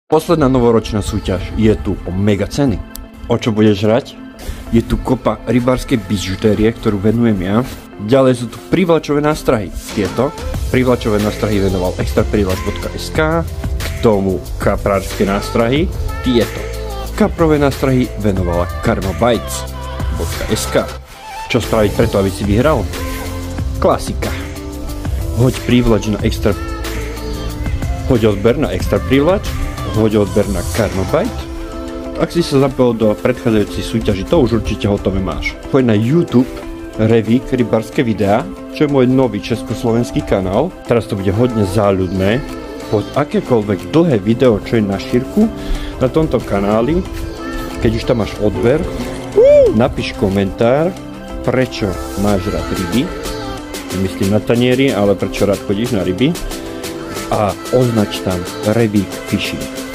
Posledná novoročná súťaž je tu o mega ceny. O čo budeš hrať? Je tu kopa rybárskej bižutérie, ktorú venujem ja. Ďalej sú tu privlačové nástrahy. Tieto privlačové nástrahy venoval extraprivlač.sk, k tomu kaprárske nástrahy. Tieto kaprové nástrahy venovala karmabytes.sk. Čo spraviť preto, aby si vyhral? Klasika. Hoď odber na extra privlač, hoď odber na Karmabyte. Ak si sa zapojil do predchádzajúcej súťaži, to už určite hotové máš. Poď na YouTube, Revík, rybárske videá, čo je môj nový československý kanál. Teraz to bude hodne záľudné. Poď akékoľvek dlhé video, čo je na šírku na tomto kanáli, keď už tam máš odber, napíš komentár, prečo máš rád ryby, myslím na tanieri, ale prečo rád chodíš na ryby, a označ tam Revík Fishing.